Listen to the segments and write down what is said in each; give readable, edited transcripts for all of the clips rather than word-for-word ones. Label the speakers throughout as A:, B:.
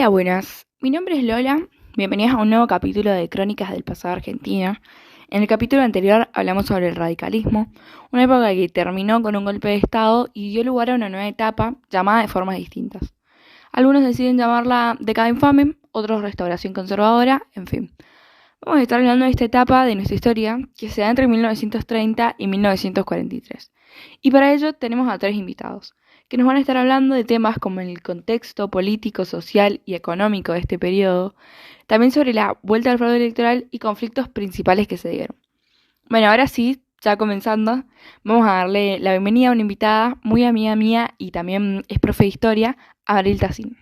A: Hola, buenas. Mi nombre es Lola. Bienvenidas a un nuevo capítulo de Crónicas del pasado Argentina. En el capítulo anterior hablamos sobre el radicalismo, una época que terminó con un golpe de Estado y dio lugar a una nueva etapa llamada de formas distintas. Algunos deciden llamarla década infame, otros restauración conservadora, en fin. Vamos a estar hablando de esta etapa de nuestra historia que se da entre 1930 y 1943. Y para ello tenemos a tres invitados, que nos van a estar hablando de temas como el contexto político, social y económico de este periodo, también sobre la vuelta al fraude electoral y conflictos principales que se dieron. Bueno, ahora sí, ya comenzando, vamos a darle la bienvenida a una invitada muy amiga mía y también es profe de historia, Abril Tassin.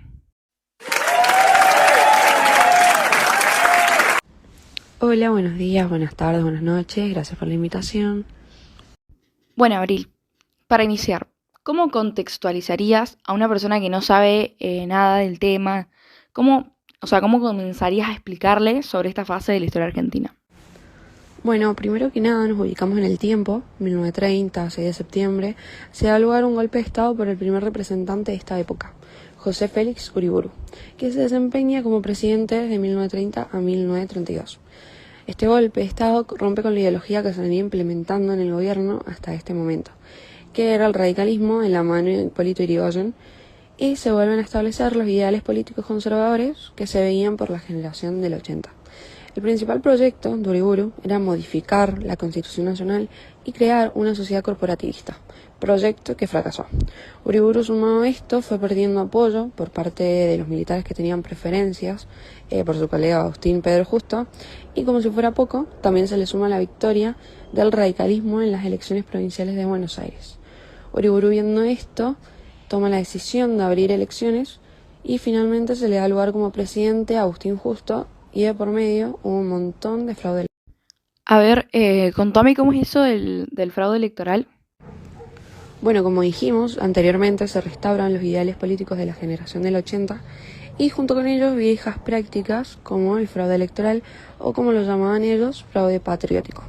B: Hola, buenos días, buenas tardes, buenas noches, gracias por la invitación.
A: Bueno, Abril, para iniciar, ¿cómo contextualizarías a una persona que no sabe nada del tema? ¿Cómo comenzarías a explicarle sobre esta fase de la historia argentina?
B: Bueno, primero que nada nos ubicamos en el tiempo, 1930, 6 de septiembre, se da lugar un golpe de Estado por el primer representante de esta época, José Félix Uriburu, que se desempeña como presidente desde 1930 a 1932. Este golpe de Estado rompe con la ideología que se venía implementando en el gobierno hasta este momento, que era el radicalismo en la mano de Hipólito Yrigoyen, y se vuelven a establecer los ideales políticos conservadores que se veían por la generación del 80. El principal proyecto de Uriburu era modificar la Constitución Nacional y crear una sociedad corporativista, proyecto que fracasó. Uriburu, sumado a esto, fue perdiendo apoyo por parte de los militares que tenían preferencias por su colega Agustín Pedro Justo, y como si fuera poco, también se le suma la victoria del radicalismo en las elecciones provinciales de Buenos Aires. Uriburu, viendo esto, toma la decisión de abrir elecciones y finalmente se le da lugar como presidente a Agustín Justo, y de por medio hubo un montón de fraude.
A: A ver, contame cómo es eso del fraude electoral.
B: Bueno, como dijimos anteriormente, se restauran los ideales políticos de la generación del 80 y junto con ellos viejas prácticas como el fraude electoral o, como lo llamaban ellos, fraude patriótico.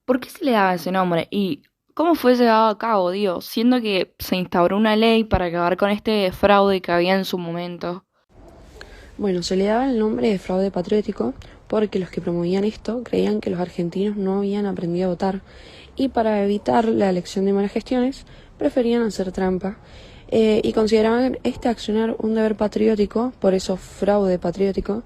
A: ¿Por qué se le daba ese nombre? ¿Y cómo fue llevado a cabo, digo, siendo que se instauró una ley para acabar con este fraude que había en su momento?
B: Bueno, se le daba el nombre de fraude patriótico porque los que promovían esto creían que los argentinos no habían aprendido a votar y, para evitar la elección de malas gestiones, preferían hacer trampa y consideraban este accionar un deber patriótico, por eso fraude patriótico.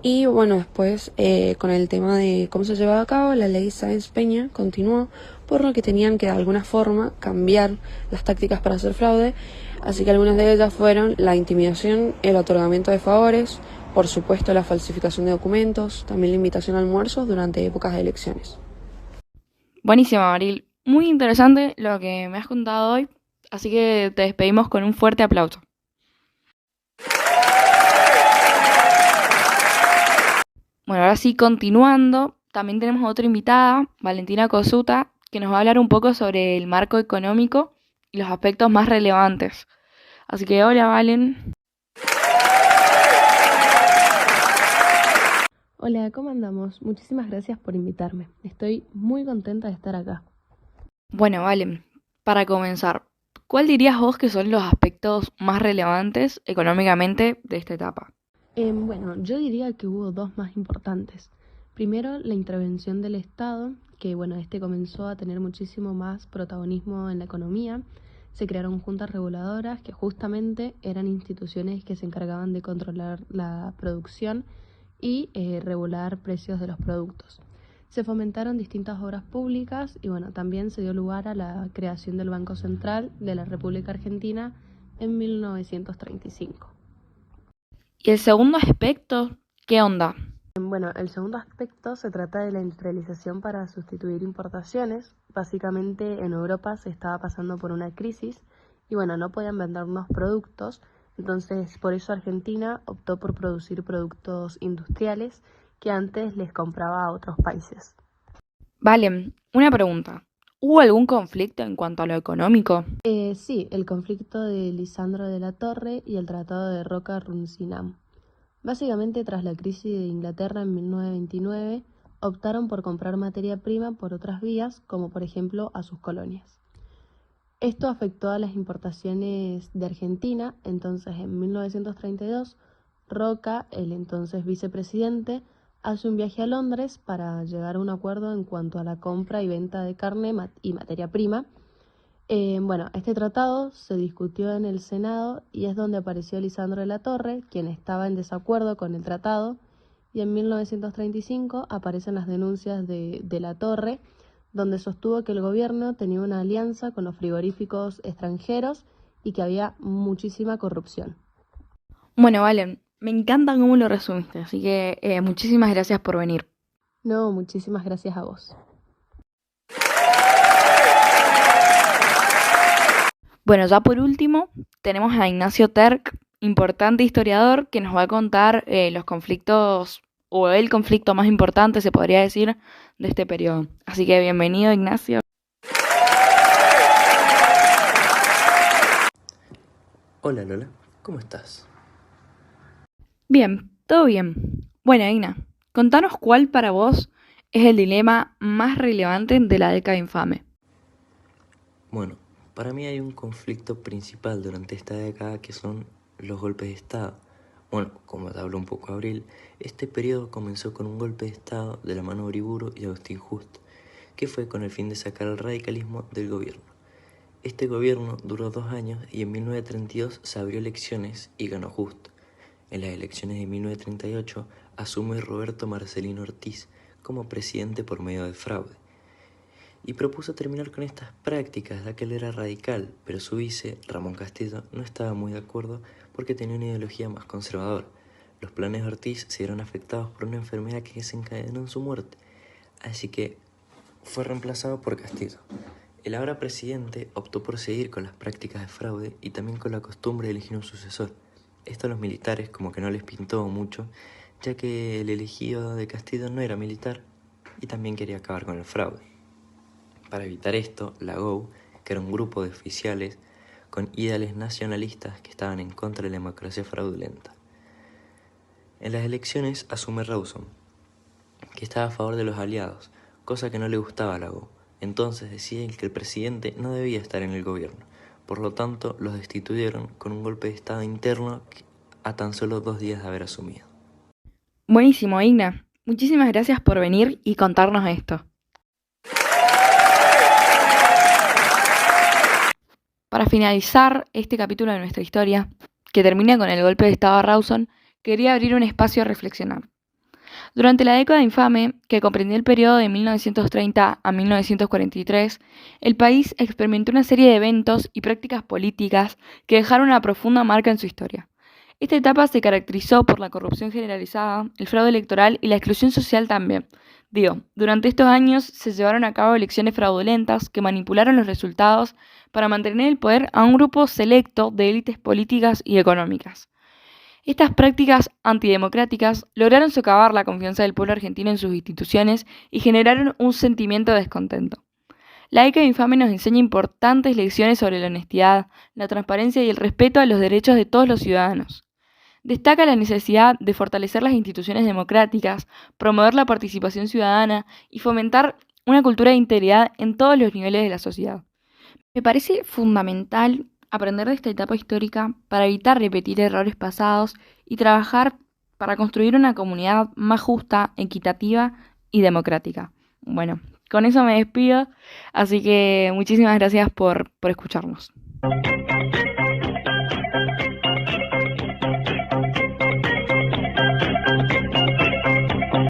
B: Y bueno, después con el tema de cómo se llevaba a cabo, la ley Sáenz Peña continuó, por lo que tenían que de alguna forma cambiar las tácticas para hacer fraude, así que algunas de ellas fueron la intimidación, el otorgamiento de favores, por supuesto la falsificación de documentos, también la invitación a almuerzos durante épocas de elecciones.
A: Buenísimo, Abril. Muy interesante lo que me has contado hoy, así que te despedimos con un fuerte aplauso. Bueno, ahora sí, continuando, también tenemos otra invitada, Valentina Cosuta, que nos va a hablar un poco sobre el marco económico y los aspectos más relevantes. Así que hola, Valen.
C: Hola, ¿cómo andamos? Muchísimas gracias por invitarme. Estoy muy contenta de estar acá.
A: Bueno, Valen, para comenzar, ¿cuál dirías vos que son los aspectos más relevantes económicamente de esta etapa?
C: Bueno, yo diría que hubo dos más importantes. Primero, la intervención del Estado, que este comenzó a tener muchísimo más protagonismo en la economía. Se crearon juntas reguladoras que justamente eran instituciones que se encargaban de controlar la producción y regular precios de los productos. Se fomentaron distintas obras públicas y también se dio lugar a la creación del Banco Central de la República Argentina en 1935.
A: Y el segundo aspecto, ¿qué onda?
C: El segundo aspecto se trata de la industrialización para sustituir importaciones. Básicamente en Europa se estaba pasando por una crisis y no podían vendernos productos, entonces por eso Argentina optó por producir productos industriales que antes les compraba a otros países.
A: Valen, una pregunta. ¿Hubo algún conflicto en cuanto a lo económico?
C: Sí, el conflicto de Lisandro de la Torre y el Tratado de Roca-Runciman. Básicamente, tras la crisis de Inglaterra en 1929, optaron por comprar materia prima por otras vías, como por ejemplo a sus colonias. Esto afectó a las importaciones de Argentina. Entonces, en 1932, Roca, el entonces vicepresidente, hace un viaje a Londres para llegar a un acuerdo en cuanto a la compra y venta de carne y materia prima. Este tratado se discutió en el Senado y es donde apareció Lisandro de la Torre, quien estaba en desacuerdo con el tratado, y en 1935 aparecen las denuncias de la Torre, donde sostuvo que el gobierno tenía una alianza con los frigoríficos extranjeros y que había muchísima corrupción.
A: Bueno, Valen, me encanta cómo lo resumiste, así que muchísimas gracias por venir.
C: No, muchísimas gracias a vos.
A: Bueno, ya por último, tenemos a Ignacio Terc, importante historiador, que nos va a contar los conflictos, o el conflicto más importante, se podría decir, de este periodo. Así que bienvenido, Ignacio.
D: Hola Lola, ¿cómo estás?
A: Bien, todo bien. Bueno, Igna, contanos cuál para vos es el dilema más relevante de la década infame.
D: Bueno, para mí hay un conflicto principal durante esta década que son los golpes de Estado. Bueno, como te habló un poco Abril, este periodo comenzó con un golpe de Estado de la mano de Uriburu y Agustín Just, que fue con el fin de sacar al radicalismo del gobierno. Este gobierno duró 2 años y en 1932 se abrió elecciones y ganó Just. En las elecciones de 1938 asume Roberto Marcelino Ortiz como presidente por medio de fraude. Y propuso terminar con estas prácticas, ya que él era radical, pero su vice, Ramón Castillo, no estaba muy de acuerdo porque tenía una ideología más conservadora. Los planes de Ortiz se vieron afectados por una enfermedad que desencadenó en su muerte, así que fue reemplazado por Castillo. El ahora presidente optó por seguir con las prácticas de fraude y también con la costumbre de elegir un sucesor. Esto a los militares como que no les pintó mucho, ya que el elegido de Castillo no era militar y también quería acabar con el fraude. Para evitar esto, la GO, que era un grupo de oficiales con ideales nacionalistas que estaban en contra de la democracia fraudulenta. En las elecciones asume Rawson, que estaba a favor de los aliados, cosa que no le gustaba a la GO. Entonces deciden que el presidente no debía estar en el gobierno. Por lo tanto, los destituyeron con un golpe de estado interno a tan solo 2 días de haber asumido.
A: Buenísimo, Igna. Muchísimas gracias por venir y contarnos esto. Para finalizar este capítulo de nuestra historia, que termina con el golpe de estado a Rawson, quería abrir un espacio a reflexionar. Durante la década infame, que comprendió el periodo de 1930 a 1943, el país experimentó una serie de eventos y prácticas políticas que dejaron una profunda marca en su historia. Esta etapa se caracterizó por la corrupción generalizada, el fraude electoral y la exclusión social también. Durante estos años se llevaron a cabo elecciones fraudulentas que manipularon los resultados para mantener el poder a un grupo selecto de élites políticas y económicas. Estas prácticas antidemocráticas lograron socavar la confianza del pueblo argentino en sus instituciones y generaron un sentimiento de descontento. La década infame nos enseña importantes lecciones sobre la honestidad, la transparencia y el respeto a los derechos de todos los ciudadanos. Destaca la necesidad de fortalecer las instituciones democráticas, promover la participación ciudadana y fomentar una cultura de integridad en todos los niveles de la sociedad. Me parece fundamental aprender de esta etapa histórica para evitar repetir errores pasados y trabajar para construir una comunidad más justa, equitativa y democrática. Bueno, con eso me despido, así que muchísimas gracias por escucharnos.